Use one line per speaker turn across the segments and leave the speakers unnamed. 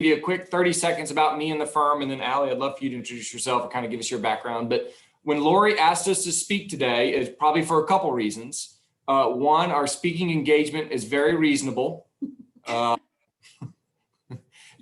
give you a quick 30 seconds about me and the firm, and then Allie, I'd love for you to introduce yourself and kind of give us your background. But when Lori asked us to speak today, it's probably for a couple reasons. One, our speaking engagement is very reasonable.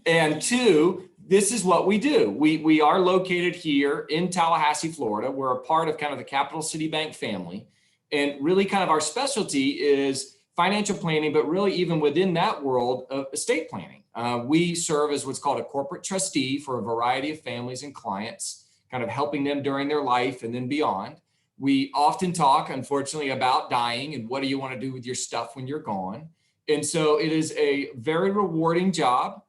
And two, this is what we do. We are located here in Tallahassee, Florida. We're a part of kind of the Capital City Bank family. And really kind of our specialty is financial planning, but really even within that world of estate planning. We serve as what's called a corporate trustee for a variety of families and clients, kind of helping them during their life and then beyond. We often talk, unfortunately, about dying and what do you want to do with your stuff when you're gone. And so it is a very rewarding job.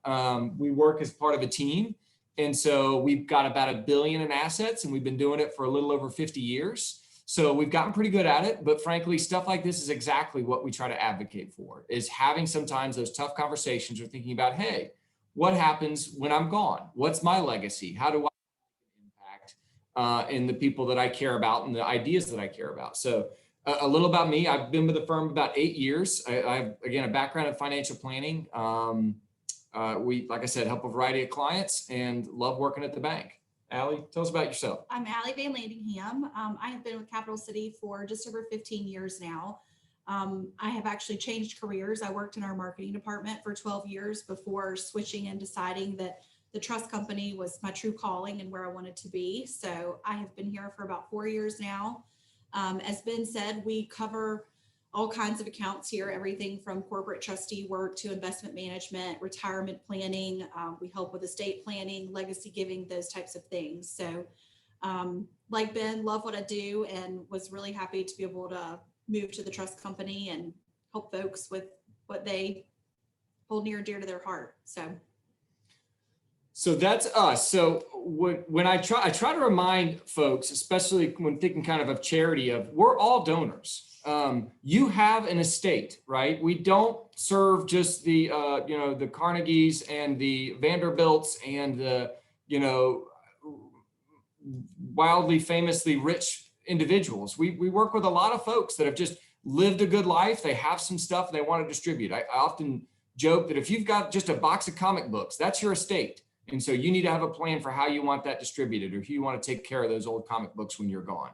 We work as part of a team. And so we've got about $1 billion in assets, and we've been doing it for a little over 50 years. So we've gotten pretty good at it, but frankly, stuff like this is exactly what we try to advocate for, is having sometimes those tough conversations or thinking about, hey, what happens when I'm gone? What's my legacy? How do I impact in the people that I care about and the ideas that I care about? So a little about me. I've been with the firm about 8 years. I have, again, a background in financial planning. We, like I said, help a variety of clients and love working at the bank. Allie, tell us about yourself.
I'm Allie Van Landingham. I have been with Capital City for just over 15 years now. I have actually changed careers. I worked in our marketing department for 12 years before switching and deciding that the trust company was my true calling and where I wanted to be. So I have been here for about 4 years now. As Ben said, we cover all kinds of accounts here, everything from corporate trustee work to investment management, retirement planning. We help with estate planning, legacy giving, those types of things. So like Ben, love what I do and was really happy to be able to move to the trust company and help folks with what they hold near and dear to their heart.
So that's us. So when I try to remind folks, especially when thinking kind of charity, of we're all donors. You have an estate, right? We don't serve just the the Carnegies and the Vanderbilts and the wildly famously rich individuals. We work with a lot of folks that have just lived a good life. They have some stuff they want to distribute. I often joke that if you've got just a box of comic books, that's your estate. And so you need to have a plan for how you want that distributed, or if you want to take care of those old comic books when you're gone.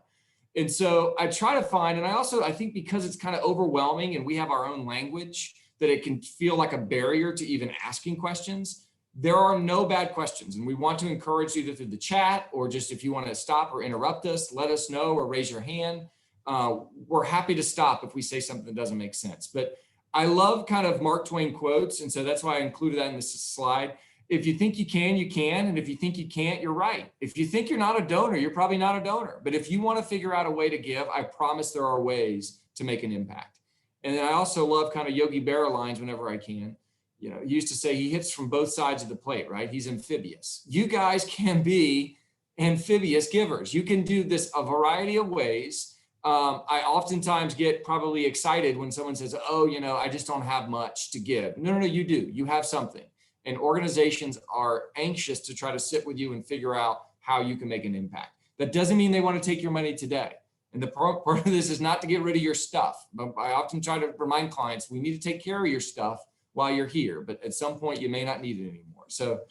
And so I try to find, and I think because it's kind of overwhelming and we have our own language, that it can feel like a barrier to even asking questions. There are no bad questions. And we want to encourage you either through the chat or just if you want to stop or interrupt us, let us know or raise your hand. We're happy to stop if we say something that doesn't make sense. But I love kind of Mark Twain quotes. And so that's why I included that in this slide. If you think you can, you can. And if you think you can't, you're right. If you think you're not a donor, you're probably not a donor. But if you want to figure out a way to give, I promise there are ways to make an impact. And then I also love kind of Yogi Berra lines whenever I can. He used to say he hits from both sides of the plate, right? He's amphibious. You guys can be amphibious givers. You can do this a variety of ways. I oftentimes get probably excited when someone says, oh, I just don't have much to give. No, you do. You have something. And organizations are anxious to try to sit with you and figure out how you can make an impact. That doesn't mean they want to take your money today. And the part of this is not to get rid of your stuff. But I often try to remind clients, we need to take care of your stuff while you're here. But at some point, you may not need it anymore. So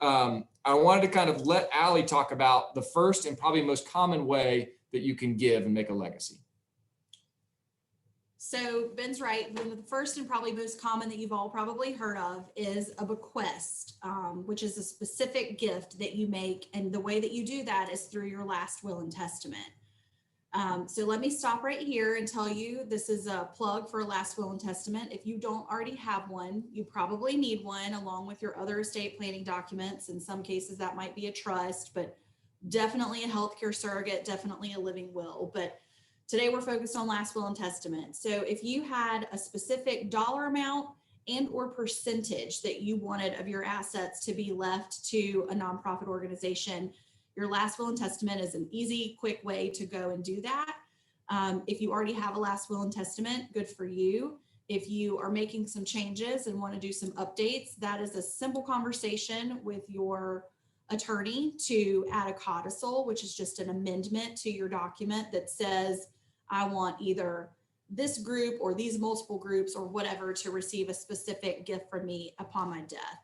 I wanted to kind of let Allie talk about the first and probably most common way that you can give and make a legacy.
So Ben's right. One of the first and probably most common that you've all probably heard of is a bequest, which is a specific gift that you make. And the way that you do that is through your last will and testament. So let me stop right here and tell you, this is a plug for a last will and testament. If you don't already have one, you probably need one along with your other estate planning documents. In some cases that might be a trust, but definitely a healthcare surrogate, definitely a living will. But today we're focused on last will and testament. So if you had a specific dollar amount and or percentage that you wanted of your assets to be left to a nonprofit organization, your last will and testament is an easy, quick way to go and do that. If you already have a last will and testament, good for you. If you are making some changes and want to do some updates, that is a simple conversation with your attorney to add a codicil, which is just an amendment to your document that says, I want either this group or these multiple groups or whatever to receive a specific gift from me upon my death.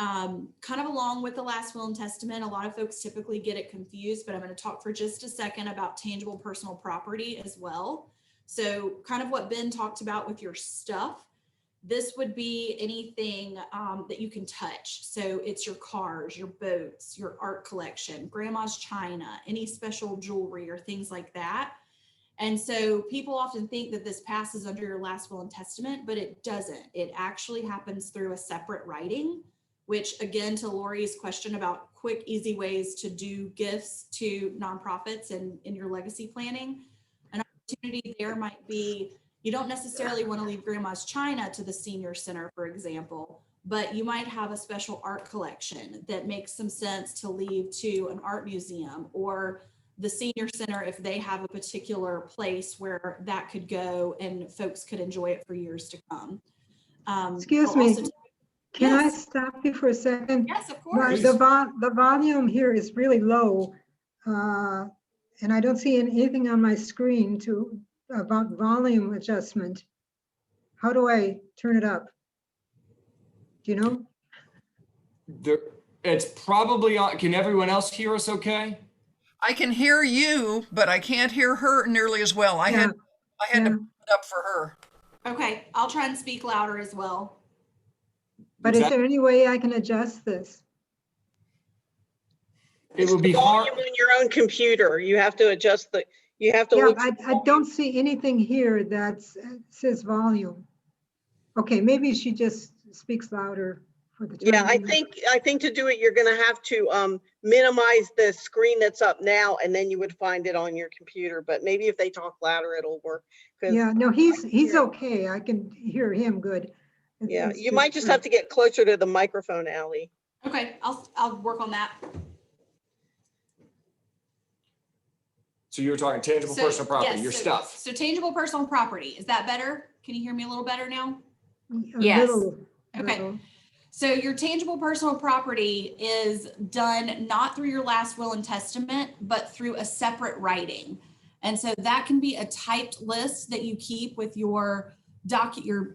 Kind of along with the last will and testament, a lot of folks typically get it confused, but I'm going to talk for just a second about tangible personal property as well. So kind of what Ben talked about with your stuff, this would be anything that you can touch. So it's your cars, your boats, your art collection, grandma's china, any special jewelry or things like that. And so people often think that this passes under your last will and testament, but it doesn't. It actually happens through a separate writing, which again, to Lori's question about quick, easy ways to do gifts to nonprofits and in your legacy planning, an opportunity there might be, you don't necessarily want to leave grandma's china to the senior center, for example, but you might have a special art collection that makes some sense to leave to an art museum or the senior center if they have a particular place where that could go and folks could enjoy it for years to come.
Excuse me, can I
Yes.
stop you for a second?
Yes, of course.
The volume here is really low, and I don't see anything on my screen about volume adjustment. How do I turn it up? Do you know?
It's probably on. Can everyone else hear us okay?
I can hear you, but I can't hear her nearly as well. I had to put it up for her.
Okay, I'll try and speak louder as well.
But is there any way I can adjust this?
It would be hard.
Volume on your own computer. You have to adjust the, you have to
Yeah,
look.
I don't see anything here that says volume. Okay, maybe she just speaks louder for the time
Yeah, I
being.
think to do it, you're gonna have to minimize the screen that's up now, and then you would find it on your computer. But maybe if they talk louder, it'll work. 'Cause
Yeah, no, he's okay. I can hear him good.
yeah,
It's
you might just have to get closer to the microphone, Ally.
Okay, I'll work on that.
So you were talking tangible personal property,
yes,
your stuff.
So tangible personal property, is that better? Can you hear me a little better now?
a
Yes.
Okay.
little.
So your tangible personal property is done not through your last will and testament, but through a separate writing. And so that can be a typed list that you keep with your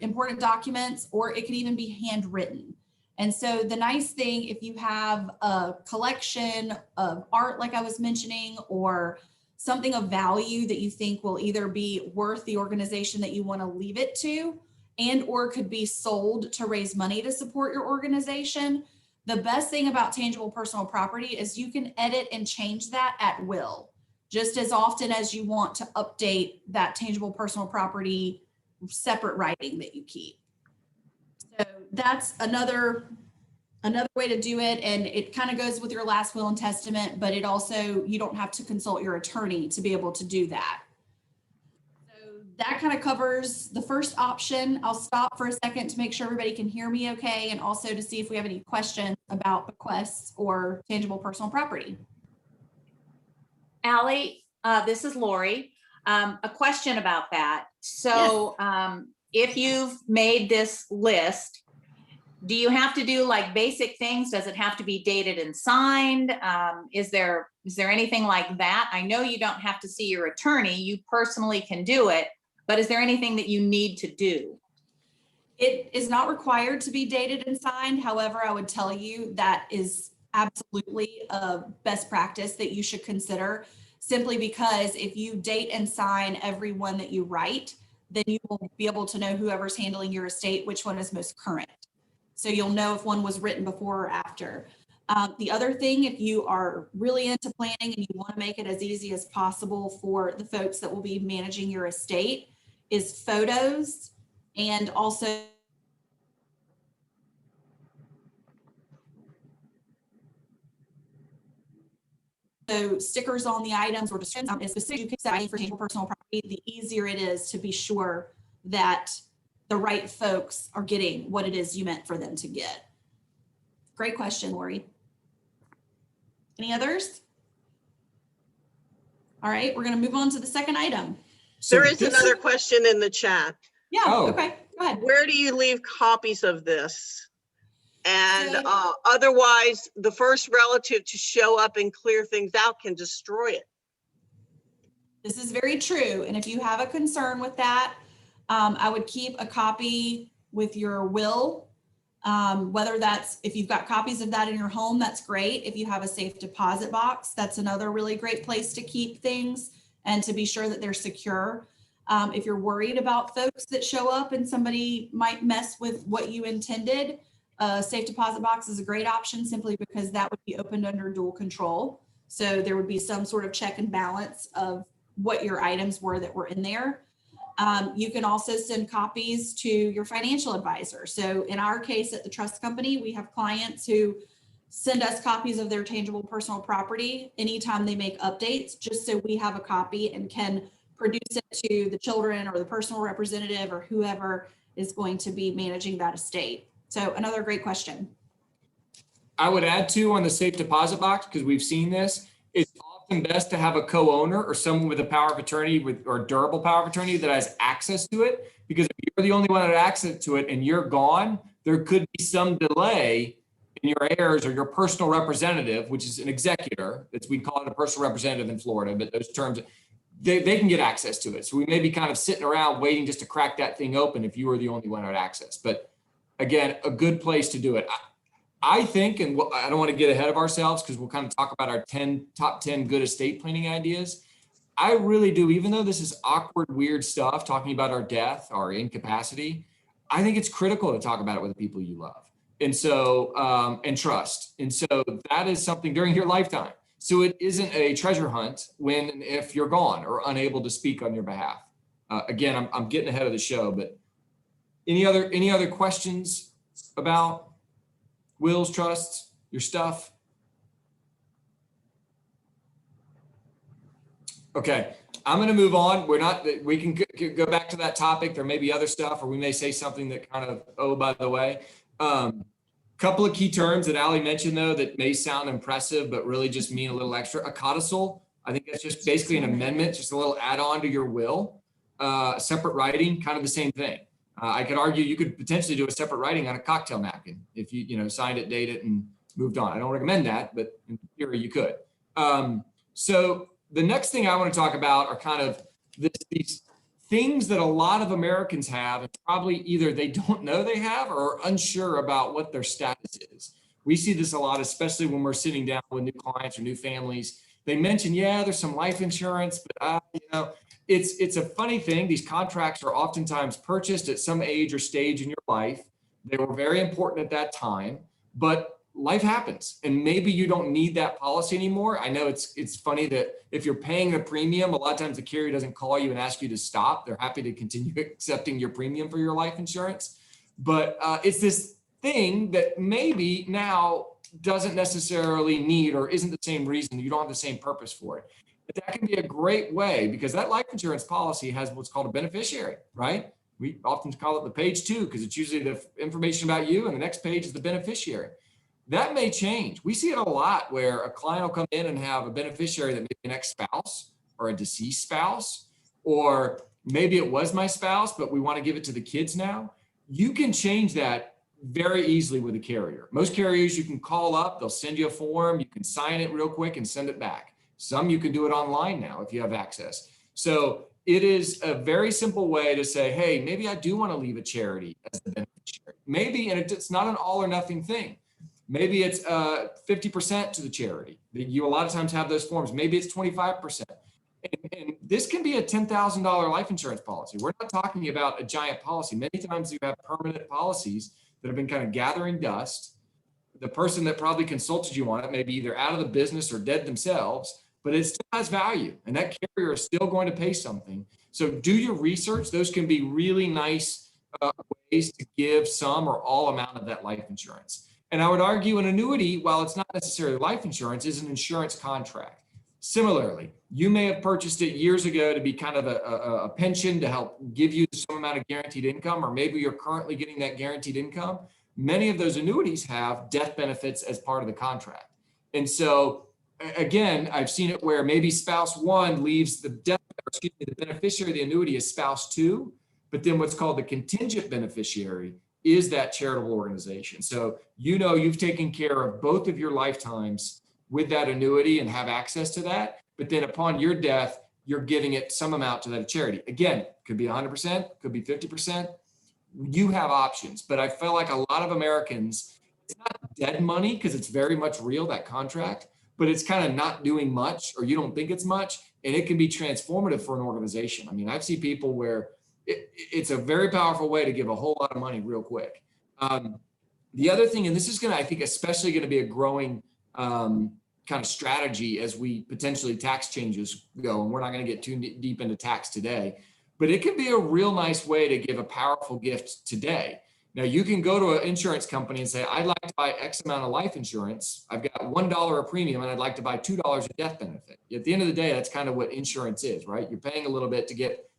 important documents, or it can even be handwritten. And so the nice thing, if you have a collection of art, like I was mentioning, or something of value that you think will either be worth the organization that you want to leave it to, and or could be sold to raise money to support your organization, the best thing about tangible personal property is you can edit and change that at will, just as often as you want to update that tangible personal property separate writing that you keep. So that's another way to do it. And it kind of goes with your last will and testament, but it also, you don't have to consult your attorney to be able to do that. So that kind of covers the first option. I'll stop for a second to make sure everybody can hear me okay, and also to see if we have any questions about bequests or tangible personal property.
Allie, this is Lori. A question about that. So if you've made this list, do you have to do like basic things? Does it have to be dated and signed? Is there anything like that? I know you don't have to see your attorney. You personally can do it, but is there anything that you need to do?
It is not required to be dated and signed. However, I would tell you that is absolutely a best practice that you should consider, simply because if you date and sign every one that you write, then you will be able to know whoever's handling your estate, which one is most current. So you'll know if one was written before or after. The other thing, if you are really into planning and you want to make it as easy as possible for the folks that will be managing your estate, is photos, and also so stickers on the items or descriptions, especially you pick that for tangible personal property, the easier it is to be sure that the right folks are getting what it is you meant for them to get. Great question, Lori. Any others? All right, we're going to move on to the second item.
So
There is
this-
another question in the chat.
Yeah,
Oh.
okay, go ahead.
Where do you leave copies of this? And
So-
otherwise, the first relative to show up and clear things out can destroy it.
This is very true. And if you have a concern with that, I would keep a copy with your will. Whether that's, if you've got copies of that in your home, that's great. If you have a safe deposit box, that's another really great place to keep things and to be sure that they're secure. If you're worried about folks that show up and somebody might mess with what you intended, a safe deposit box is a great option simply because that would be opened under dual control. So there would be some sort of check and balance of what your items were that were in there. You can also send copies to your financial advisor. So in our case at the trust company, we have clients who send us copies of their tangible personal property anytime they make updates, just so we have a copy and can produce it to the children or the personal representative or whoever is going to be managing that estate. So another great question.
I would add too on the safe deposit box, because we've seen this, it's often best to have a co-owner or someone with a power of attorney or durable power of attorney that has access to it. Because if you're the only one that has access to it and you're gone, there could be some delay in your heirs or your personal representative, which is an executor. We call it a personal representative in Florida, but those terms, they can get access to it. So we may be kind of sitting around waiting just to crack that thing open if you were the only one who had access. But again, a good place to do it. I think, and I don't want to get ahead of ourselves because we'll kind of talk about our top 10 good estate planning ideas. I really do, even though this is awkward, weird stuff, talking about our death, our incapacity, I think it's critical to talk about it with the people you love. And so, and trust. And so that is something during your lifetime. So it isn't a treasure hunt when and if you're gone or unable to speak on your behalf. Again, I'm getting ahead of the show, but any other questions about wills, trusts, your stuff? Okay, I'm going to move on. We can go back to that topic. There may be other stuff, or we may say something that kind of, oh, by the way. Couple of key terms that Allie mentioned though that may sound impressive, but really just mean a little extra. A codicil, I think that's just basically an amendment, just a little add-on to your will. Separate writing, kind of the same thing. I could argue you could potentially do a separate writing on a cocktail napkin if you signed it, dated it, and moved on. I don't recommend that, but in theory you could. So the next thing I want to talk about are kind of these things that a lot of Americans have, and probably either they don't know they have or are unsure about what their status is. We see this a lot, especially when we're sitting down with new clients or new families. They mention, yeah, there's some life insurance, but it's a funny thing. These contracts are oftentimes purchased at some age or stage in your life. They were very important at that time, but life happens, and maybe you don't need that policy anymore. I know it's funny that if you're paying a premium, a lot of times the carrier doesn't call you and ask you to stop. They're happy to continue accepting your premium for your life insurance. But it's this thing that maybe now doesn't necessarily need or isn't the same reason. You don't have the same purpose for it. But that can be a great way because that life insurance policy has what's called a beneficiary, right? We often call it the page 2 because it's usually the information about you, and the next page is the beneficiary. That may change. We see it a lot where a client will come in and have a beneficiary that may be an ex-spouse or a deceased spouse, or maybe it was my spouse, but we want to give it to the kids now. You can change that very easily with a carrier. Most carriers you can call up, they'll send you a form, you can sign it real quick and send it back. Some you can do it online now if you have access. So it is a very simple way to say, hey, maybe I do want to leave a charity as the beneficiary. Maybe, and it's not an all or nothing thing. Maybe it's 50% to the charity. You a lot of times have those forms. Maybe it's 25%. And this can be a $10,000 life insurance policy. We're not talking about a giant policy. Many times you have permanent policies that have been kind of gathering dust. The person that probably consulted you on it may be either out of the business or dead themselves, but it still has value. And that carrier is still going to pay something. So do your research. Those can be really nice ways to give some or all amount of that life insurance. And I would argue an annuity, while it's not necessarily life insurance, is an insurance contract. Similarly, you may have purchased it years ago to be kind of a pension to help give you some amount of guaranteed income, or maybe you're currently getting that guaranteed income. Many of those annuities have death benefits as part of the contract. And so again, I've seen it where maybe spouse 1 leaves the beneficiary of the annuity is spouse 2, but then what's called the contingent beneficiary is that charitable organization. So you've taken care of both of your lifetimes with that annuity and have access to that. But then upon your death, you're giving it some amount to that charity. Again, could be 100%, could be 50%. you have options. But I feel like a lot of Americans, it's not dead money because it's very much real, that contract, but it's kind of not doing much, or you don't think it's much, and it can be transformative for an organization. I mean, I've seen people where it's a very powerful way to give a whole lot of money real quick. The other thing, and this is going to, I think, especially going to be a growing kind of strategy as we potentially tax changes go, and we're not going to get too deep into tax today, but it can be a real nice way to give a powerful gift today. Now, you can go to an insurance company and say, I'd like to buy X amount of life insurance. I've got $1 a premium and I'd like to buy $2 a death benefit. At the end of the day, that's kind of what insurance is, right? You're paying a little bit to get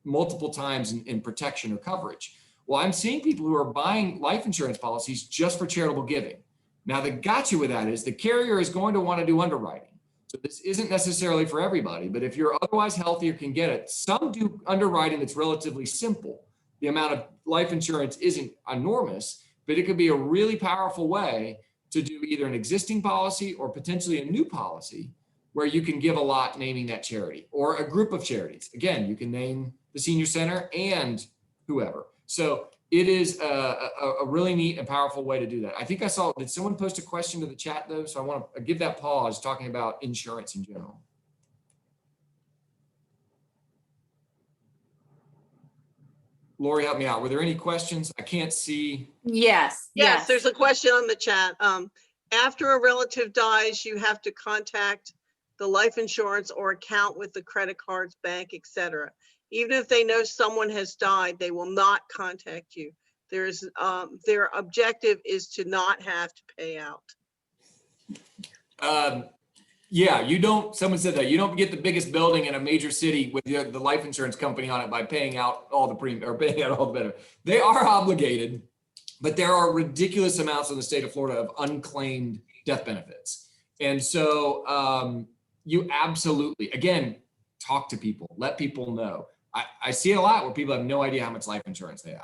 multiple times in protection or coverage. Well, I'm seeing people who are buying life insurance policies just for charitable giving. Now, the gotcha with that is the carrier is going to want to do underwriting. So this isn't necessarily for everybody, but if you're otherwise healthy or can get it, some do underwriting that's relatively simple. The amount of life insurance isn't enormous, but it could be a really powerful way to do either an existing policy or potentially a new policy where you can give a lot naming that charity or a group of charities. Again, you can name the senior center and whoever. So it is a really neat and powerful way to do that. I think I saw, did someone post a question to the chat though? So I want to give that pause talking about insurance in general. Lori, help me out. Were there any questions? I can't see.
Yes,
Yes, there's a question on the chat. After a relative dies, you have to contact the life insurance or account with the credit cards, bank, etc. Even if they know someone has died, they will not contact you. Their objective is to not have to pay out.
Yeah, you don't, someone said that, you don't get the biggest building in a major city with the life insurance company on it by paying out all the premium or paying out all the benefit. They are obligated, but there are ridiculous amounts in the state of Florida of unclaimed death benefits. And so you absolutely, again, talk to people, let people know. I see it a lot where people have no idea how much life insurance they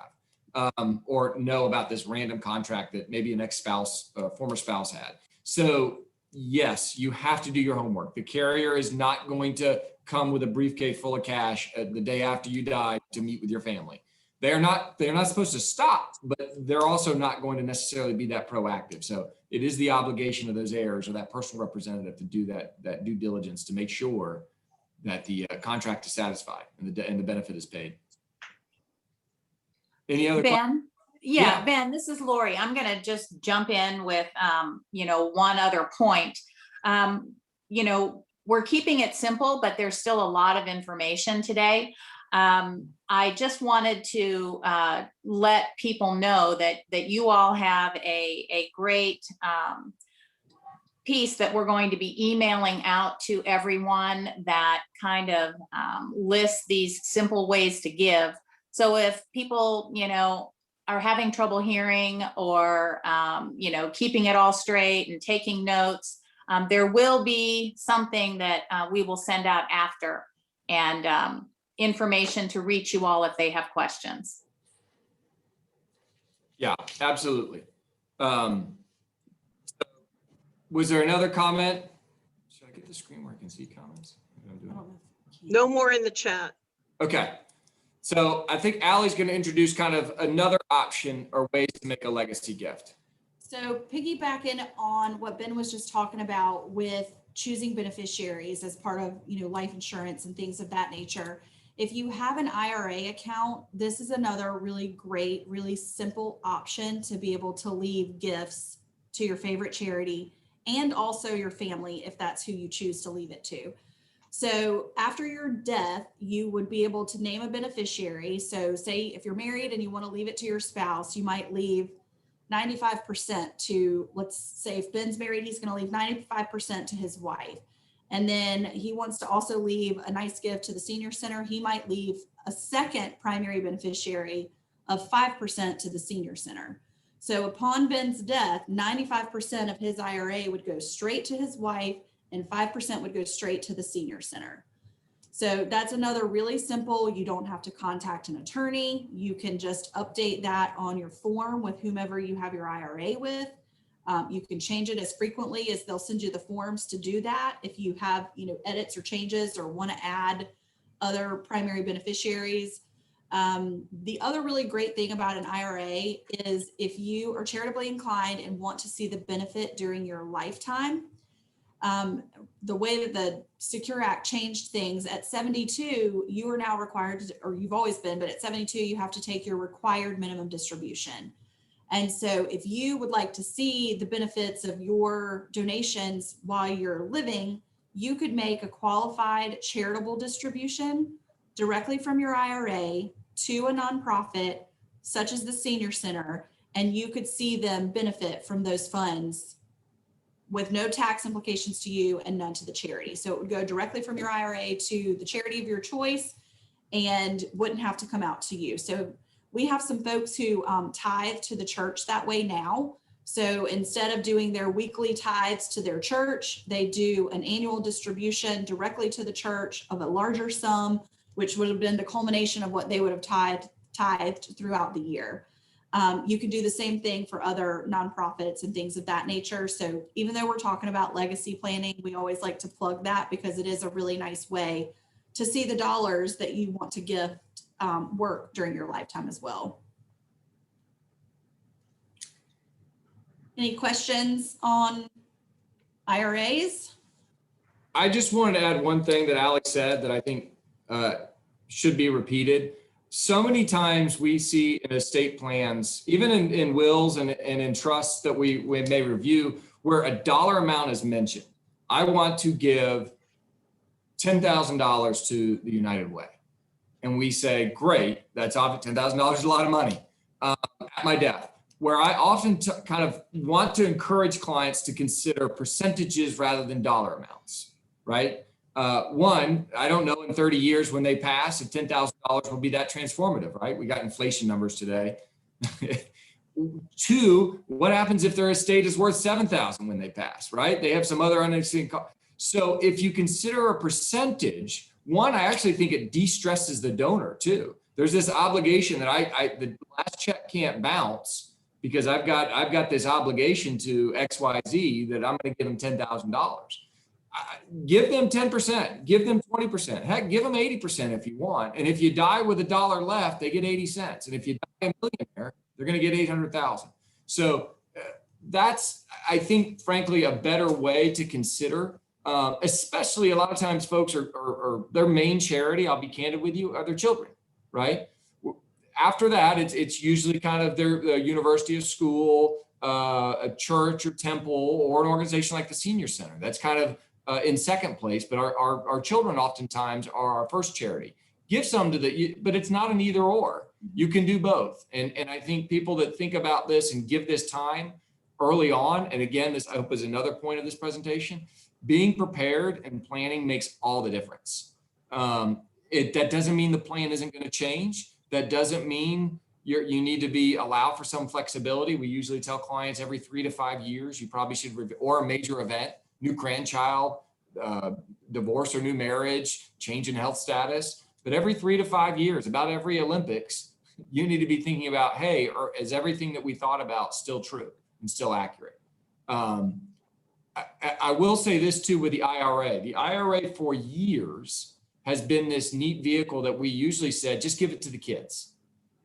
have or know about this random contract that maybe an ex-spouse, former spouse had. So yes, you have to do your homework. The carrier is not going to come with a briefcase full of cash the day after you die to meet with your family. They're not supposed to stop, but they're also not going to necessarily be that proactive. So it is the obligation of those heirs or that personal representative to do that due diligence to make sure that the contract is satisfied and the benefit is paid. Any other questions?
Ben? Yeah, Ben, this is Lori. I'm going to just jump in with, one other point. We're keeping it simple, but there's still a lot of information today. I just wanted to let people know that you all have a great piece that we're going to be emailing out to everyone that kind of lists these simple ways to give. So if people, are having trouble hearing or, keeping it all straight and taking notes, there will be something that we will send out after and information to reach you all if they have questions.
Yeah, absolutely. Was there another comment? Should I get the screen where I can see comments?
No more in the chat.
Okay. So I think Allie's going to introduce kind of another option or ways to make a legacy gift.
So piggybacking on what Ben was just talking about with choosing beneficiaries as part of, life insurance and things of that nature. If you have an IRA account, this is another really great, really simple option to be able to leave gifts to your favorite charity and also your family, if that's who you choose to leave it to. So after your death, you would be able to name a beneficiary. So say if you're married and you want to leave it to your spouse, you might leave 95% to, let's say if Ben's married, he's going to leave 95% to his wife. And then he wants to also leave a nice gift to the senior center. He might leave a second primary beneficiary of 5% to the senior center. So upon Ben's death, 95% of his IRA would go straight to his wife and 5% would go straight to the senior center. So that's another really simple, you don't have to contact an attorney. You can just update that on your form with whomever you have your IRA with. You can change it as frequently as they'll send you the forms to do that. If you have, edits or changes or want to add other primary beneficiaries. The other really great thing about an IRA is if you are charitably inclined and want to see the benefit during your lifetime, the way that the Secure Act changed things at 72, you are now required to, or you've always been, but at 72, you have to take your required minimum distribution. And so if you would like to see the benefits of your donations while you're living, you could make a qualified charitable distribution directly from your IRA to a nonprofit such as the Senior Center, and you could see them benefit from those funds with no tax implications to you and none to the charity. So it would go directly from your IRA to the charity of your choice and wouldn't have to come out to you. So we have some folks who tithe to the church that way now. So instead of doing their weekly tithes to their church, they do an annual distribution directly to the church of a larger sum, which would have been the culmination of what they would have tithed throughout the year. You can do the same thing for other nonprofits and things of that nature. So even though we're talking about legacy planning, we always like to plug that because it is a really nice way to see the dollars that you want to gift work during your lifetime as well. Any questions on IRAs?
I just wanted to add one thing that Alex said that I think should be repeated. So many times we see in estate plans, even in wills and in trusts that we may review, where a dollar amount is mentioned. I want to give $10,000 to the United Way. And we say, great, that's obviously $10,000 is a lot of money at my death. Where I often kind of want to encourage clients to consider percentages rather than dollar amounts, right? One, I don't know in 30 years when they pass if $10,000 will be that transformative, right? We got inflation numbers today. Two, what happens if their estate is worth $7,000 when they pass, right? They have some other unexpected cost. So if you consider a percentage, one, I actually think it de-stresses the donor too. There's this obligation that the last check can't bounce because I've got this obligation to XYZ that I'm going to give them $10,000. Give them 10%, give them 20%, heck, give them 80% if you want. And if you die with $1 left, they get 80 cents. And if you die a millionaire, they're going to get 800,000. So that's, I think, frankly, a better way to consider, especially a lot of times folks are their main charity, I'll be candid with you, are their children, right? After that, it's usually kind of their university or school, a church or temple, or an organization like the Senior Center. That's kind of in second place, but our children oftentimes are our first charity. Give some to but it's not an either or. You can do both. And I think people that think about this and give this time early on, and again, this I hope is another point of this presentation, being prepared and planning makes all the difference. That doesn't mean the plan isn't going to change. That doesn't mean you need to be allowed for some flexibility. We usually tell clients every 3 to 5 years, you probably should review, or a major event, new grandchild, divorce or new marriage, change in health status. But every 3 to 5 years, about every Olympics, you need to be thinking about, hey, is everything that we thought about still true and still accurate? I will say this too with the IRA. The IRA for years has been this neat vehicle that we usually said, just give it to the kids.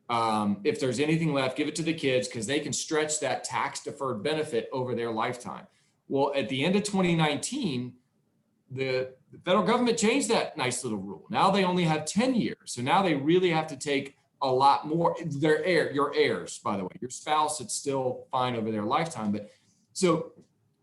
If there's anything left, give it to the kids because they can stretch that tax deferred benefit over their lifetime. Well, at the end of 2019, the federal government changed that nice little rule. Now they only have 10 years. So now they really have to take a lot more. Your heirs, by the way, your spouse, it's still fine over their lifetime. But so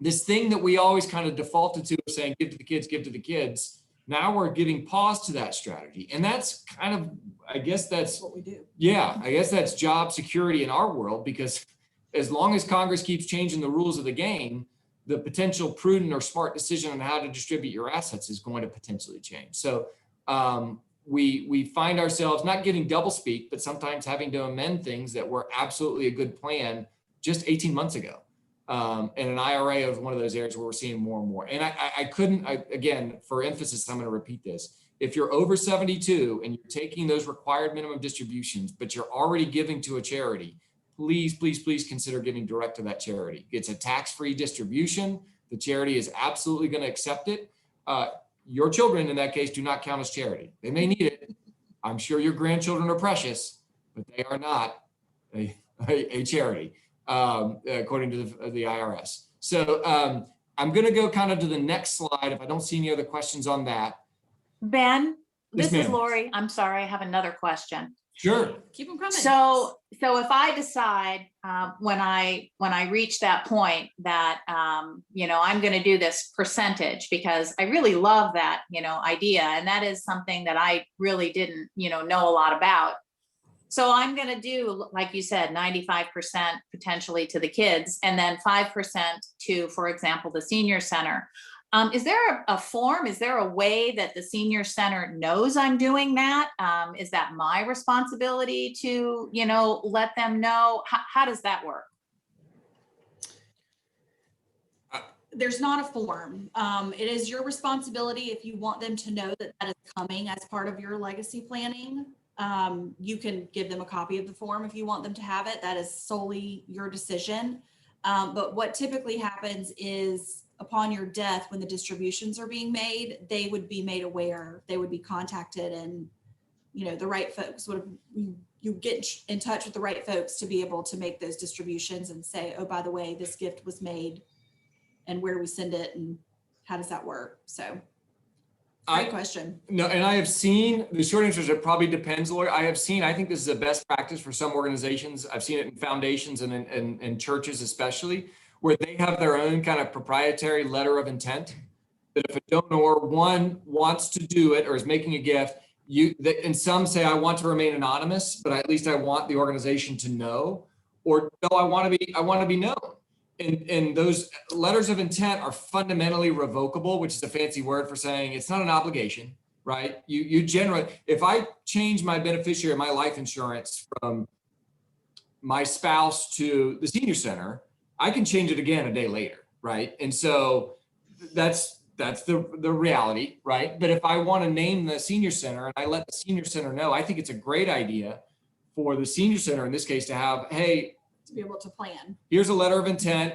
this thing that we always kind of defaulted to saying, give to the kids, give to the kids. Now we're giving pause to that strategy. And that's kind of, I guess that's
what we do.
Yeah, I guess that's job security in our world, because as long as Congress keeps changing the rules of the game, the potential prudent or smart decision on how to distribute your assets is going to potentially change. So we find ourselves not getting double speak, but sometimes having to amend things that were absolutely a good plan just 18 months ago. And an IRA is one of those areas where we're seeing more and more. And again, for emphasis, I'm going to repeat this. If you're over 72 and you're taking those required minimum distributions, but you're already giving to a charity, please, please, please consider giving direct to that charity. It's a tax-free distribution. The charity is absolutely going to accept it. Your children, in that case, do not count as charity. They may need it. I'm sure your grandchildren are precious, but they are not a charity, according to the IRS. So I'm going to go kind of to the next slide if I don't see any other questions on that.
Ben,
Yes,
this is
ma'am.
Lori. I'm sorry, I have another question.
Sure.
Keep them coming.
So if I decide when I reach that point that you know, I'm going to do this percentage because I really love that, you know, idea, and that is something that I really didn't, you know a lot about. So I'm going to do, like you said, 95% potentially to the kids, and then 5% to, for example, the senior center. Is there a form? Is there a way that the senior center knows I'm doing that? Is that my responsibility to, you know, let them know? How does that work?
There's not a form. It is your responsibility if you want them to know that that is coming as part of your legacy planning. You can give them a copy of the form if you want them to have it. That is solely your decision. But what typically happens is upon your death, when the distributions are being made, they would be made aware, they would be contacted, and, you know, the right folks would, you get in touch with the right folks to be able to make those distributions and say, oh, by the way, this gift was made, and where do we send it, and how does that work? So great question.
No, and I have seen, the short answer is it probably depends, Lori. I think this is a best practice for some organizations. I've seen it in foundations and in churches especially, where they have their own kind of proprietary letter of intent, that if a donor, one, wants to do it or is making a gift, and some say, I want to remain anonymous, but at least I want the organization to know, or no, I want to be known. And those letters of intent are fundamentally revocable, which is a fancy word for saying it's not an obligation, right? You generally, if I change my beneficiary, my life insurance from my spouse to the senior center, I can change it again a day later, right? And so that's the reality, right? But if I want to name the senior center and I let the senior center know, I think it's a great idea for the senior center in this case to have, hey,
To be able to plan.
here's a letter of intent.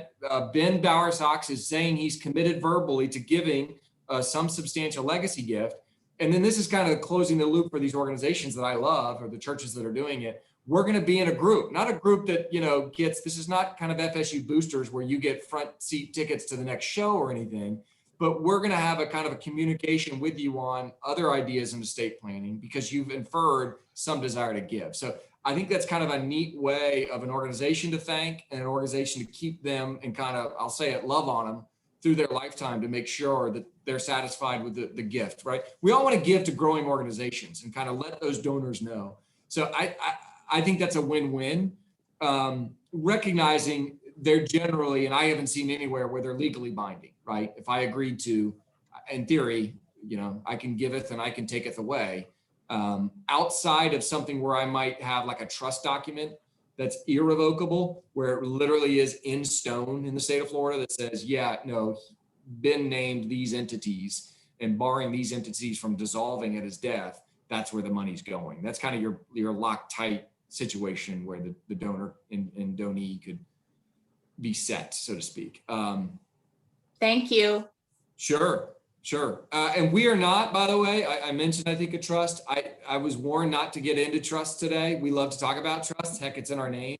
Ben Bowersox is saying he's committed verbally to giving some substantial legacy gift. And then this is kind of closing the loop for these organizations that I love, or the churches that are doing it. We're going to be in a group, not a group that, you know, gets, this is not kind of FSU boosters where you get front seat tickets to the next show or anything, but we're going to have a kind of a communication with you on other ideas in estate planning because you've inferred some desire to give. So I think that's kind of a neat way of an organization to thank and an organization to keep them and kind of, I'll say it, love on them through their lifetime to make sure that they're satisfied with the gift, right? We all want to give to growing organizations and kind of let those donors know. So I think that's a win-win, recognizing they're generally, and I haven't seen anywhere where they're legally binding, right? If I agreed to, in theory, you know, I can giveth and I can taketh away. Outside of something where I might have like a trust document that's irrevocable, where it literally is in stone in the state of Florida that says, yeah, no, been named these entities, and barring these entities from dissolving at his death, that's where the money's going. That's kind of your Loctite situation where the donor and donee could be set, so to speak.
Thank you.
Sure. And we are not, by the way, I mentioned, I think, a trust. I was warned not to get into trust today. We love to talk about trust. Heck, it's in our name.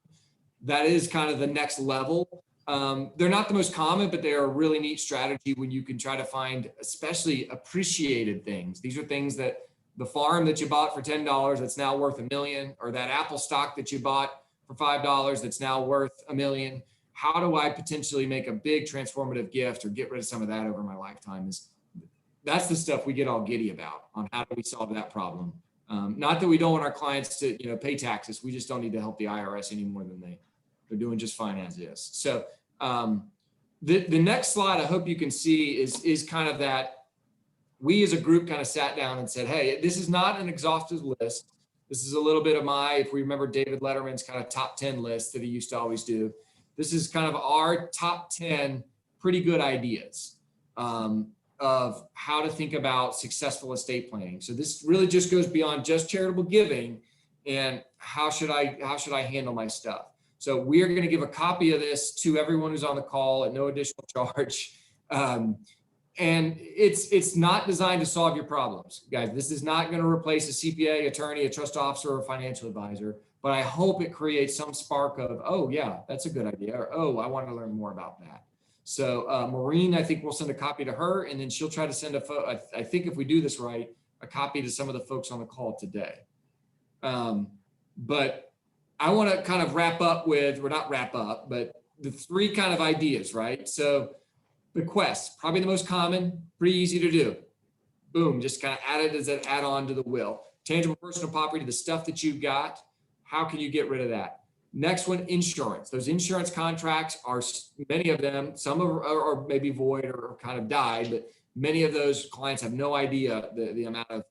That is kind of the next level. They're not the most common, but they are a really neat strategy when you can try to find especially appreciated things. These are things that the farm that you bought for $10 that's now worth $1 million, or that Apple stock that you bought for $5 that's now worth $1 million. How do I potentially make a big transformative gift or get rid of some of that over my lifetime? That's the stuff we get all giddy about on how do we solve that problem. Not that we don't want our clients to, you know, pay taxes. We just don't need to help the IRS any more than they're doing just fine as is. So the next slide I hope you can see is kind of that we as a group kind of sat down and said, hey, this is not an exhaustive list. This is a little bit of if we remember David Letterman's kind of top 10 list that he used to always do. This is kind of our top 10 pretty good ideas of how to think about successful estate planning. So this really just goes beyond just charitable giving and how should I handle my stuff. So we are going to give a copy of this to everyone who's on the call at no additional charge. And it's not designed to solve your problems, guys. This is not going to replace a CPA, attorney, a trust officer, or a financial advisor. But I hope it creates some spark of, oh yeah, that's a good idea, or oh, I want to learn more about that. So Maureen, I think we'll send a copy to her, and then she'll try to send I think if we do this right, a copy to some of the folks on the call today. But I want to kind of wrap up with, or not wrap up, but the three kind of ideas, right? So bequests, probably the most common, pretty easy to do. Boom, just kind of add it as an add-on to the will. Tangible personal property, the stuff that you've got, how can you get rid of that? Next one, insurance. Those insurance contracts are, many of them, some are maybe void or kind of died, but many of those clients have no idea the amount of,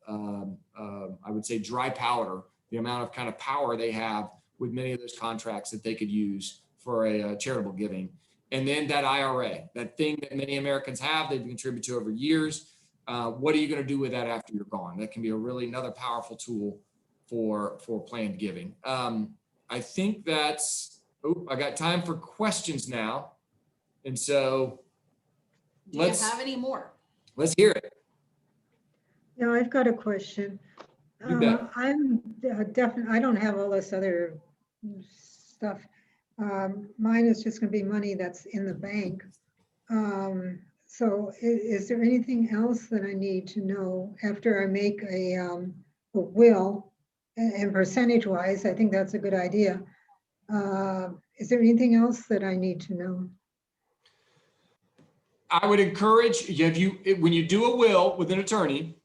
I would say, dry powder, the amount of kind of power they have with many of those contracts that they could use for a charitable giving. And then that IRA, that thing that many Americans have, they've contributed to over years. What are you going to do with that after you're gone? That can be another powerful tool for planned giving. I think that's, I got time for questions now. And so
Do you have any more?
Let's hear it.
Yeah, I've got a question.
You bet.
I'm definitely, I don't have all this other stuff. Mine is just going to be money that's in the bank. So is there anything else that I need to know after I make a will? And percentage wise, I think that's a good idea. Is there anything else that I need to know?
I would encourage, when you do a will with an attorney,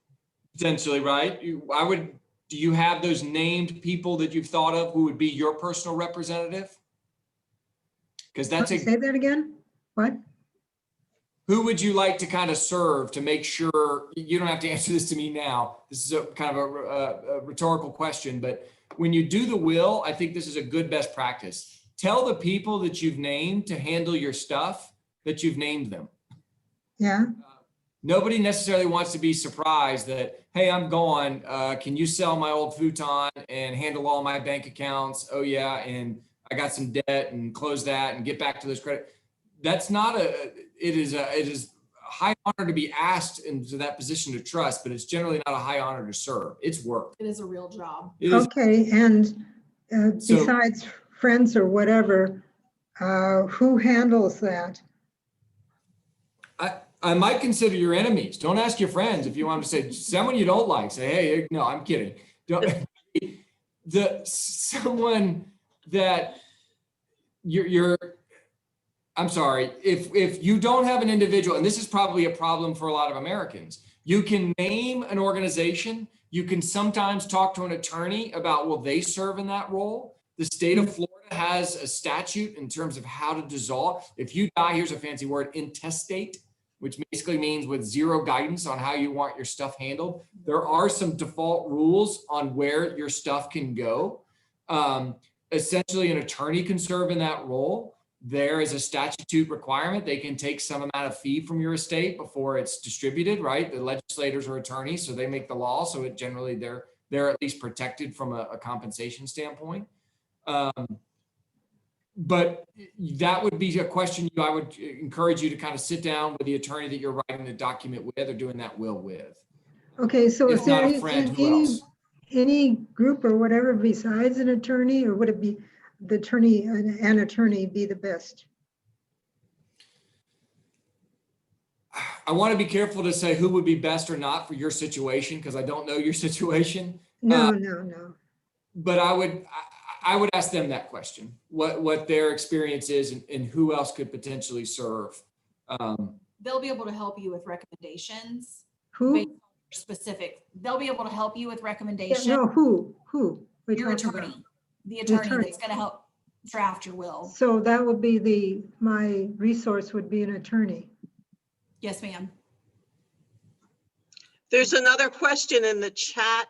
potentially, right? Do you have those named people that you've thought of who would be your personal representative? Because
Say that again? What?
Who would you like to kind of serve to make sure, you don't have to answer this to me now. This is a kind of a rhetorical question, but when you do the will, I think this is a good best practice. Tell the people that you've named to handle your stuff that you've named them.
Yeah.
Nobody necessarily wants to be surprised that, hey, I'm gone. Can you sell my old futon and handle all my bank accounts? Oh yeah, and I got some debt and close that and get back to this credit. That's not it is a high honor to be asked into that position to trust, but it's generally not a high honor to serve. It's work.
It is a real job.
Okay, and besides friends or whatever, who handles that?
I might consider your enemies. Don't ask your friends if you want to say someone you don't like. Say, hey, no, I'm kidding. Someone that I'm sorry, if you don't have an individual, and this is probably a problem for a lot of Americans, you can name an organization. You can sometimes talk to an attorney about, will they serve in that role? The state of Florida has a statute in terms of how to dissolve. If you die, here's a fancy word, intestate, which basically means with zero guidance on how you want your stuff handled. There are some default rules on where your stuff can go. Essentially, an attorney can serve in that role. There is a statute requirement. They can take some amount of fee from your estate before it's distributed, right? The legislators are attorneys, so they make the law. So it generally, they're at least protected from a compensation standpoint. But that would be a question I would encourage you to kind of sit down with the attorney that you're writing the document with or doing that will with.
Okay, so
If
is there
not a friend, who else?
any group or whatever besides an attorney, or would it be the attorney, an attorney be the best?
I want to be careful to say who would be best or not for your situation, because I don't know your situation.
No.
But I would ask them that question, what their experience is and who else could potentially serve.
They'll be able to help you with recommendations.
Who?
Based on your specific, they'll be able to help you with recommendations.
No, who? We're
Your
talking about.
attorney, the attorney
attorney.
that's going to help draft your will.
So that would be my resource would be an attorney.
Yes, ma'am.
There's another question in the chat,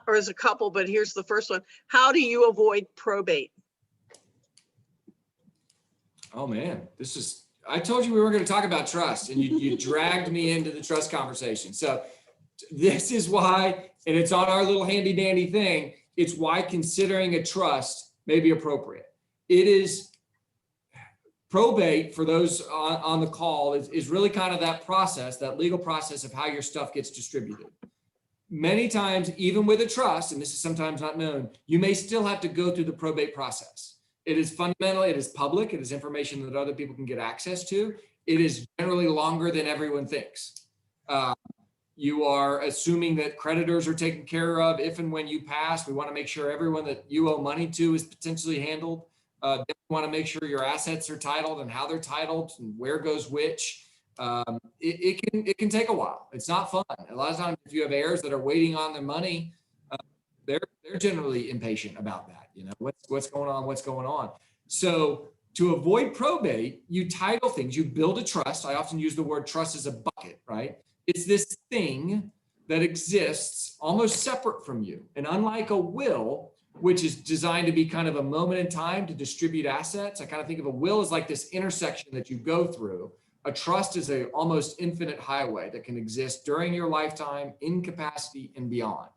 or there's a couple, but here's the first one. How do you avoid probate?
Oh man, I told you we were going to talk about trust, and you dragged me into the trust conversation. So this is why, and it's on our little handy dandy thing, it's why considering a trust may be appropriate. It is probate, for those on the call, is really kind of that process, that legal process of how your stuff gets distributed. Many times, even with a trust, and this is sometimes not known, you may still have to go through the probate process. It is fundamental, it is public, it is information that other people can get access to. It is generally longer than everyone thinks. You are assuming that creditors are taken care of if and when you pass. We want to make sure everyone that you owe money to is potentially handled. Then we want to make sure your assets are titled and how they're titled and where goes which. It can take a while. It's not fun. A lot of times, if you have heirs that are waiting on their money, they're generally impatient about that. You know, what's going on. So to avoid probate, you title things. You build a trust. I often use the word trust as a bucket, right? It's this thing that exists almost separate from you. And unlike a will, which is designed to be kind of a moment in time to distribute assets, I kind of think of a will as like this intersection that you go through. A trust is a almost infinite highway that can exist during your lifetime, in capacity and beyond.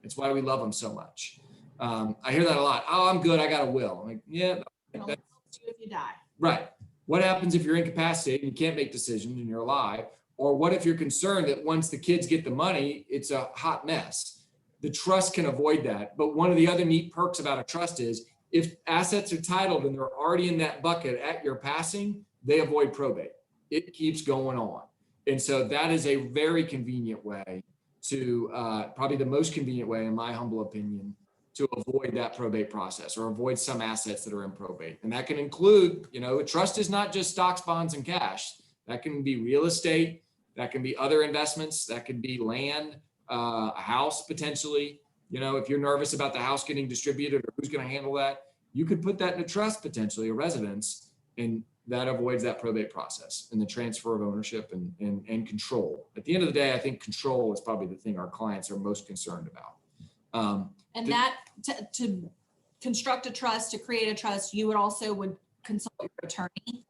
It's why we love them so much. I hear that a lot. Oh, I'm good. I got a will. I'm like, yeah.
It'll help you if you die.
Right. What happens if you're incapacitated and you can't make decisions and you're alive? Or what if you're concerned that once the kids get the money, it's a hot mess? The trust can avoid that. But one of the other neat perks about a trust is if assets are titled and they're already in that bucket at your passing, they avoid probate. It keeps going on. And so that is a very convenient way to, probably the most convenient way, in my humble opinion, to avoid that probate process or avoid some assets that are in probate. And that can include, you know, a trust is not just stocks, bonds, and cash. That can be real estate. That can be other investments. That could be land, a house potentially. You know, if you're nervous about the house getting distributed or who's going to handle that, you could put that in a trust, potentially a residence, and that avoids that probate process and the transfer of ownership and control. At the end of the day, I think control is probably the thing our clients are most concerned about.
And that to construct a trust, to create a trust, you would consult your attorney.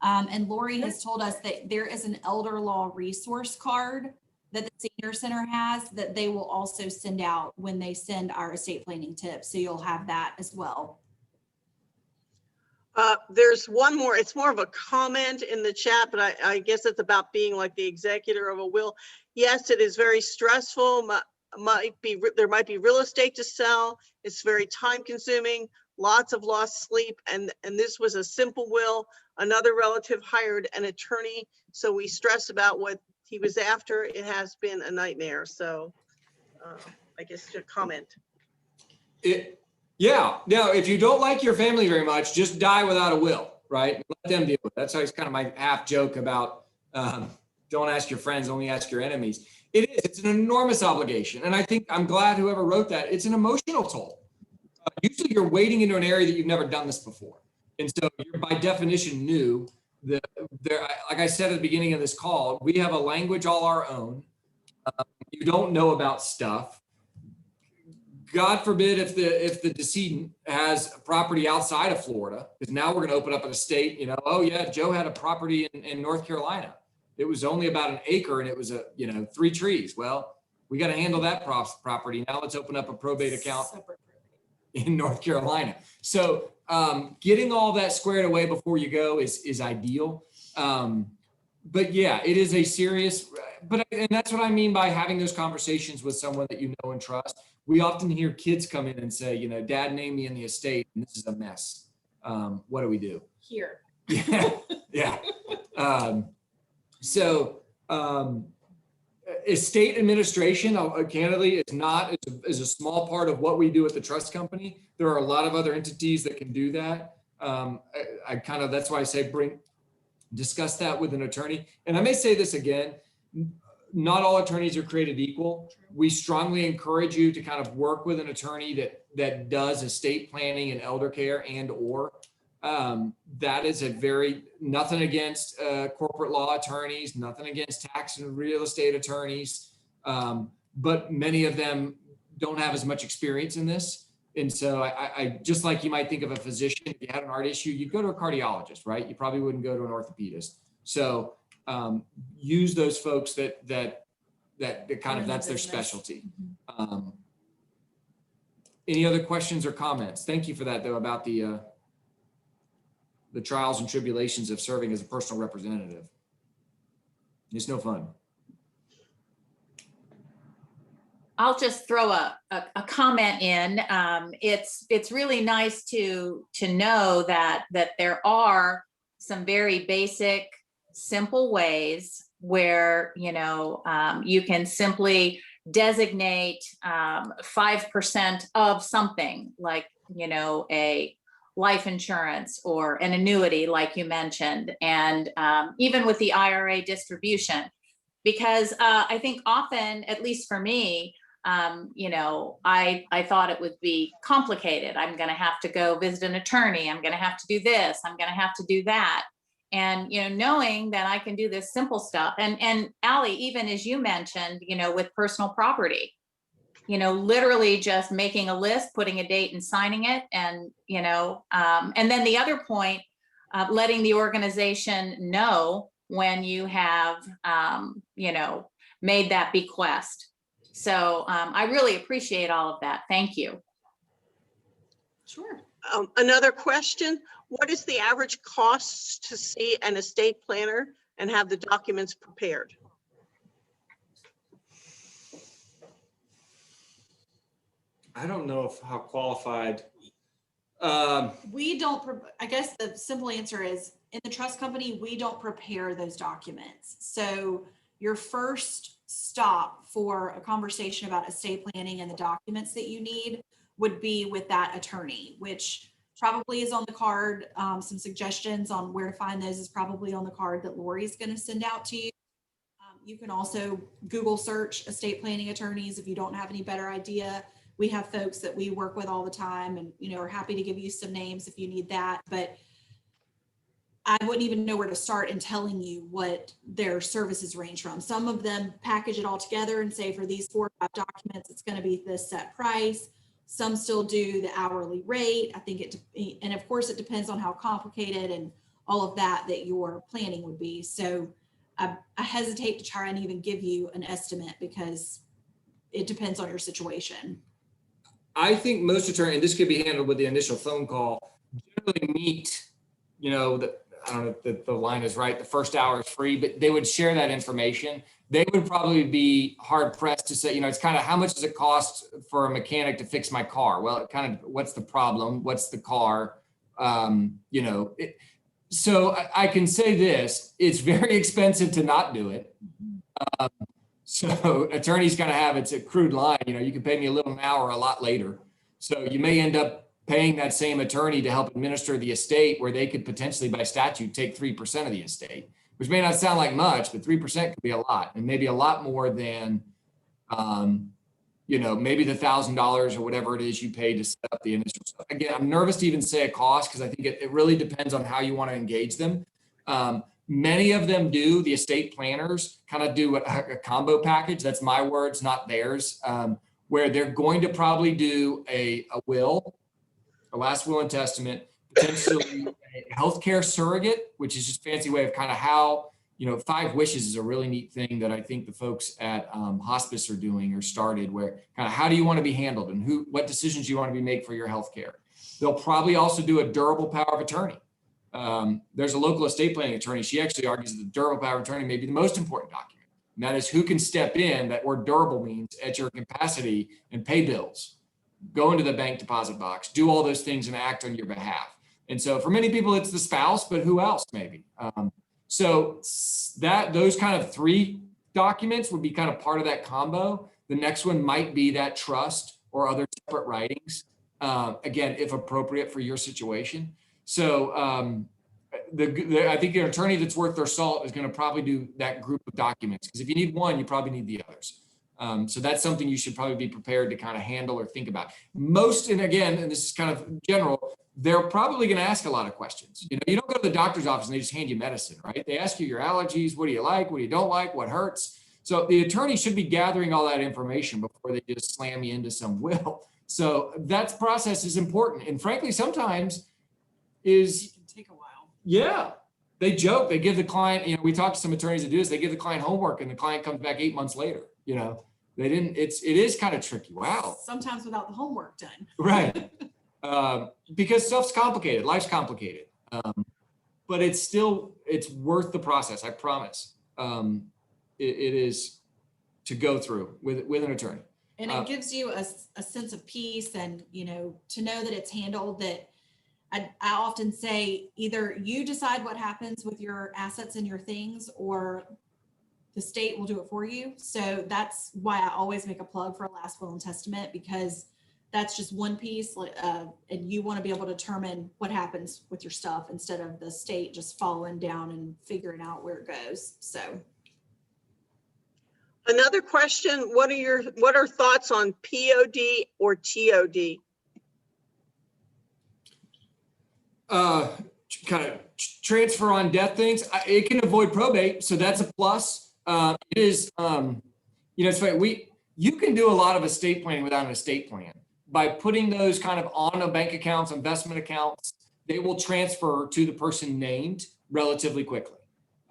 And Lori has told us that there is an elder law resource card that the senior center has that they will also send out when they send our estate planning tips. So you'll have that as well.
There's one more. It's more of a comment in the chat, but I guess it's about being like the executor of a will. Yes, it is very stressful. There might be real estate to sell. It's very time consuming, lots of lost sleep. And this was a simple will. Another relative hired an attorney. So we stress about what he was after. It has been a nightmare. So I guess to comment.
Yeah. Now, if you don't like your family very much, just die without a will, right? Let them deal with it. That's always kind of my half joke about don't ask your friends, only ask your enemies. It's an enormous obligation. And I think I'm glad whoever wrote that, it's an emotional toll. Usually you're wading into an area that you've never done this before. And so you're by definition new. Like I said at the beginning of this call, we have a language all our own. You don't know about stuff. God forbid if the decedent has a property outside of Florida, because now we're going to open up an estate, you know, oh yeah, Joe had a property in North Carolina. It was only about an acre and it was 3 trees. Well, we got to handle that property. Now let's open up a probate account in North Carolina. So getting all that squared away before you go is ideal. But yeah, it is a serious, and that's what I mean by having those conversations with someone that you know and trust. We often hear kids come in and say, you know, Dad named me in the estate and this is a mess. What do we do?
Here.
Yeah. So estate administration, candidly, is a small part of what we do at the trust company. There are a lot of other entities that can do that. That's why I say discuss that with an attorney. And I may say this again, not all attorneys are created equal. We strongly encourage you to kind of work with an attorney that does estate planning and elder care or that is nothing against corporate law attorneys, nothing against tax and real estate attorneys. But many of them don't have as much experience in this. And so I just like you might think of a physician, if you had an heart issue, you'd go to a cardiologist, right? You probably wouldn't go to an orthopedist. So use those folks that that's their specialty. Any other questions or comments? Thank you for that though, about the the trials and tribulations of serving as a personal representative. It's no fun.
I'll just throw a comment in. It's really nice to know that there are some very basic, simple ways where, you know, you can simply designate 5% of something, like, you know, a life insurance or an annuity, like you mentioned, and even with the IRA distribution, because I think often, at least for me, you know, I thought it would be complicated. I'm going to have to go visit an attorney. I'm going to have to do this. I'm going to have to do that. And, you know, knowing that I can do this simple stuff. And Allie, even as you mentioned, you know, with personal property, you know, literally just making a list, putting a date and signing it. And, you know, and then the other point, letting the organization know when you have, you know, made that bequest. So I really appreciate all of that. Thank you.
Sure.
Another question, what is the average cost to see an estate planner and have the documents prepared?
I don't know how qualified.
We don't, I guess the simple answer is, in the trust company, we don't prepare those documents. So your first stop for a conversation about estate planning and the documents that you need would be with that attorney, which probably is on the card. Some suggestions on where to find those is probably on the card that Lori's going to send out to you. You can also Google search estate planning attorneys if you don't have any better idea. We have folks that we work with all the time, and, you know, are happy to give you some names if you need that. But I wouldn't even know where to start in telling you what their services range from. Some of them package it all together and say, for these 4 or 5 documents, it's going to be this set price. Some still do the hourly rate. I think and of course it depends on how complicated and all of that your planning would be. So I hesitate to try and even give you an estimate because it depends on your situation.
I think most attorneys, and this could be handled with the initial phone call, generally meet, you know, I don't know if the line is right, the first hour is free, but they would share that information. They would probably be hard pressed to say, you know, it's kind of, how much does it cost for a mechanic to fix my car? Well, it kind of, what's the problem? What's the car? You know, so I can say this, it's very expensive to not do it. So attorneys kind of have, it's a crude line, you know, you can pay me a little now or a lot later. So you may end up paying that same attorney to help administer the estate, where they could potentially by statute take 3% of the estate, which may not sound like much, but 3% could be a lot, and maybe a lot more than, you know, maybe the $1,000 or whatever it is you pay to set up the initial stuff. Again, I'm nervous to even say a cost because I think it really depends on how you want to engage them. Many of them do, the estate planners kind of do a combo package. That's my words, not theirs, where they're going to probably do a will, a last will and testament, potentially a healthcare surrogate, which is just a fancy way of kind of how, you know, 5 wishes is a really neat thing that I think the folks at hospice are doing or started, where kind of how do you want to be handled and what decisions you want to be made for your healthcare. They'll probably also do a durable power of attorney. There's a local estate planning attorney. She actually argues that the durable power of attorney may be the most important document. And that is who can step in, that word durable means at your capacity, and pay bills, go into the bank deposit box, do all those things and act on your behalf. And so for many people, it's the spouse, but who else maybe? So those kind of 3 documents would be kind of part of that combo. The next one might be that trust or other separate writings, again, if appropriate for your situation. So I think an attorney that's worth their salt is going to probably do that group of documents, because if you need one, you probably need the others. So that's something you should probably be prepared to kind of handle or think about. Most, and again, and this is kind of general, they're probably going to ask a lot of questions. You know, you don't go to the doctor's office and they just hand you medicine, right? They ask you your allergies, what do you like, what do you don't like, what hurts. So the attorney should be gathering all that information before they just slam you into some will. So that process is important. And frankly, sometimes it can take a while. Yeah. They joke, they give the client, you know, we talk to some attorneys that do this, they give the client homework and the client comes back 8 months later, you know. It is kind of tricky. Wow.
Sometimes without the homework done.
Right. Because stuff's complicated. Life's complicated. but it's worth the process. I promise. It is to go through with an attorney.
And it gives you a sense of peace and, you know, to know that it's handled, that I often say either you decide what happens with your assets and your things, or the state will do it for you. So that's why I always make a plug for a last will and testament, because that's just one piece, and you want to be able to determine what happens with your stuff instead of the state just following down and figuring out where it goes. So
Another question, what are thoughts on POD or TOD?
Kind of transfer on death things. It can avoid probate, so that's a plus. It is, it's funny. You can do a lot of estate planning without an estate plan. By putting those kind of on a bank accounts, investment accounts, they will transfer to the person named relatively quickly.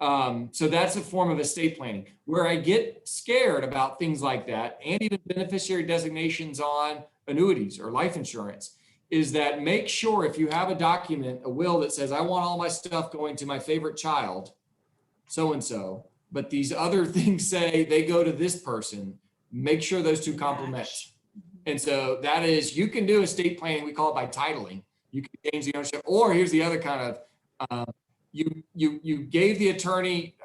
So that's a form of estate planning. Where I get scared about things like that, and even beneficiary designations on annuities or life insurance, is that make sure if you have a document, a will that says, I want all my stuff going to my favorite child, so-and-so, but these other things say they go to this person, make sure those two complement. And so that is, you can do estate planning, we call it by titling. You can change the ownership, or here's the other kind of, you gave the attorney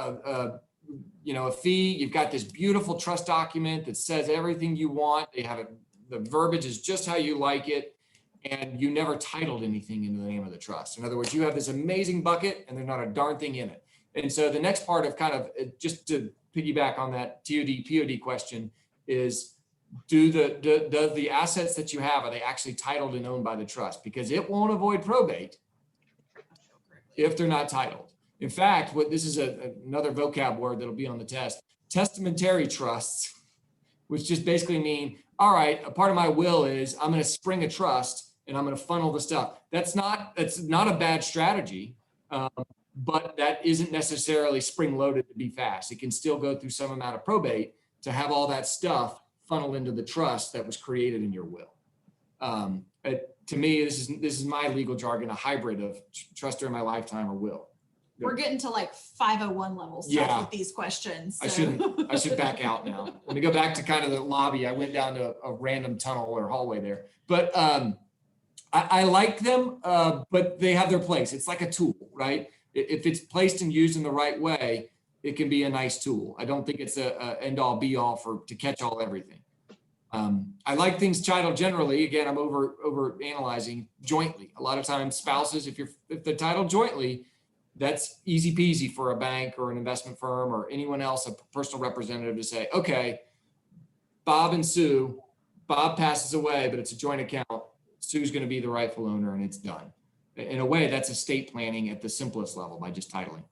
a fee. You've got this beautiful trust document that says everything you want. They have it, the verbiage is just how you like it, and you never titled anything into the name of the trust. In other words, you have this amazing bucket and there's not a darn thing in it. And so the next part of kind of, just to piggyback on that TOD, POD question is, does the assets that you have, are they actually titled and owned by the trust? Because it won't avoid probate if they're not titled. In fact, this is another vocab word that'll be on the test, testamentary trusts, which just basically mean, all right, a part of my will is I'm going to spring a trust and I'm going to funnel the stuff. That's not a bad strategy, but that isn't necessarily spring loaded to be fast. It can still go through some amount of probate to have all that stuff funnel into the trust that was created in your will. To me, this is my legal jargon, a hybrid of trust during my lifetime or will.
we're getting to like 501 level stuff with these questions. So.
I should back out now. Let me go back to kind of the lobby. I went down to a random tunnel or hallway there, but I like them, but they have their place. It's like a tool, right? If it's placed and used in the right way, it can be a nice tool. I don't think it's a end all be all to catch all everything. I like things titled generally. Again, I'm over analyzing jointly. A lot of times spouses, if they're titled jointly, that's easy peasy for a bank or an investment firm or anyone else, a personal representative, to say, okay, Bob and Sue, Bob passes away, but it's a joint account. Sue's going to be the rightful owner and it's done. In a way, that's estate planning at the simplest level by just titling.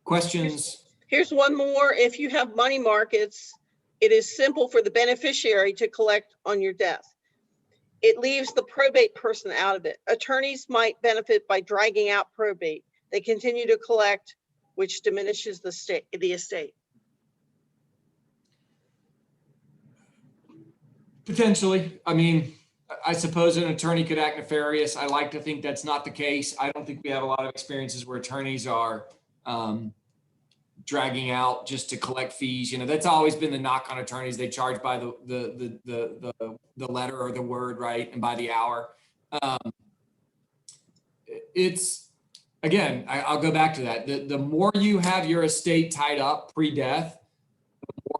Questions?
Here's one more. If you have money markets, it is simple for the beneficiary to collect on your death. It leaves the probate person out of it. Attorneys might benefit by dragging out probate. They continue to collect, which diminishes the estate.
Potentially. I mean, I suppose an attorney could act nefarious. I like to think that's not the case. I don't think we have a lot of experiences where attorneys are dragging out just to collect fees. You know, that's always been the knock on attorneys. They charge by the letter or the word, right, and by the hour. It's, again, I'll go back to that. The more you have your estate tied up pre-death, the more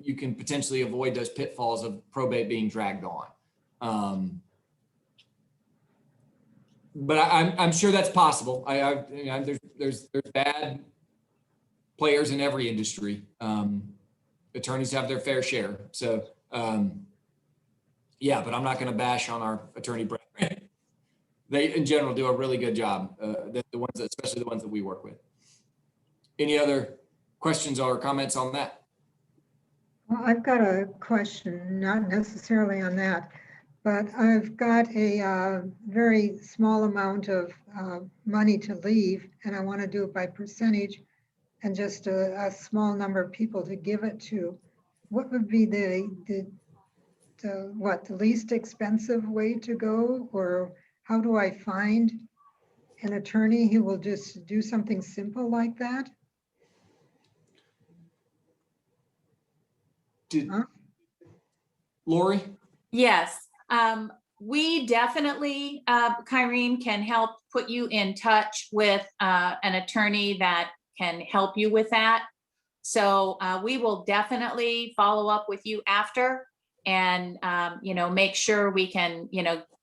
you can potentially avoid those pitfalls of probate being dragged on. But I'm sure that's possible. There's bad players in every industry. Attorneys have their fair share. So yeah, but I'm not going to bash on our attorney brethren. They in general do a really good job. Especially the ones that we work with. Any other questions or comments on that?
Well, I've got a question, not necessarily on that, but I've got a very small amount of money to leave, and I want to do it by percentage and just a small number of people to give it to. What would be the least expensive way to go, or how do I find an attorney who will just do something simple like that?
Did
Huh?
Lori?
Yes, we definitely, Kyrene, can help put you in touch with an attorney that can help you with that. So we will definitely follow up with you after and, make sure we can,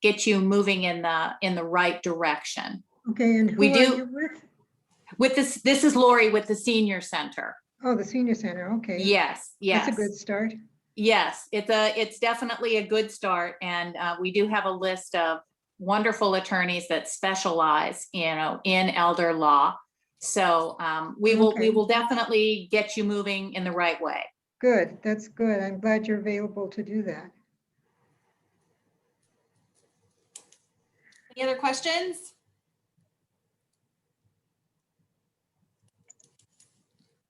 get you moving in the right direction.
Okay, and who
We
are
do-
you with?
With this is Lori with the Senior Center.
Oh, the senior center, okay.
Yes, yes.
That's a good start.
Yes, it's definitely a good start, and we do have a list of wonderful attorneys that specialize, in elder law. So we
Okay.
will definitely get you moving in the right way.
Good, that's good. I'm glad you're available to do that.
Any other questions?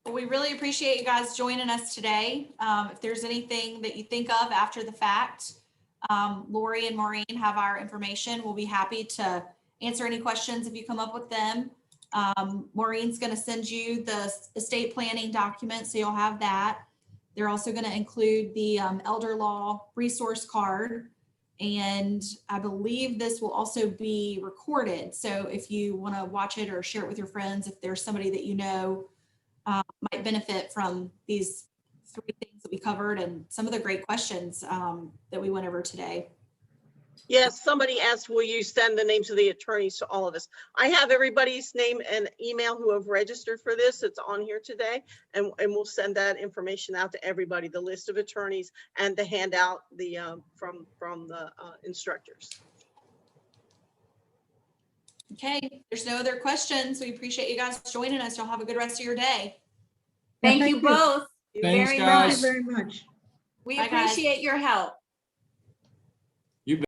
Well, we really appreciate you guys joining us today. If there's anything that you think of after the fact, Lori and Maureen have our information. We'll be happy to answer any questions if you come up with them. Maureen's going to send you the estate planning document, so you'll have that. They're also going to include the elder law resource card. And I believe this will also be recorded. So if you want to watch it or share it with your friends, if there's somebody that might benefit from these 3 things that we covered and some of the great questions that we went over today.
Yes, somebody asked, will you send the names of the attorneys to all of us? I have everybody's name and email who have registered for this. It's on here today. And we'll send that information out to everybody, the list of attorneys and the handout from the instructors.
Okay, there's no other questions. We appreciate you guys joining us. Y'all have a good rest of your day.
Thank
thank
you
you.
both
Thanks,
very
guys.
Thank you
much.
very much.
We
Bye, guys.
appreciate your help.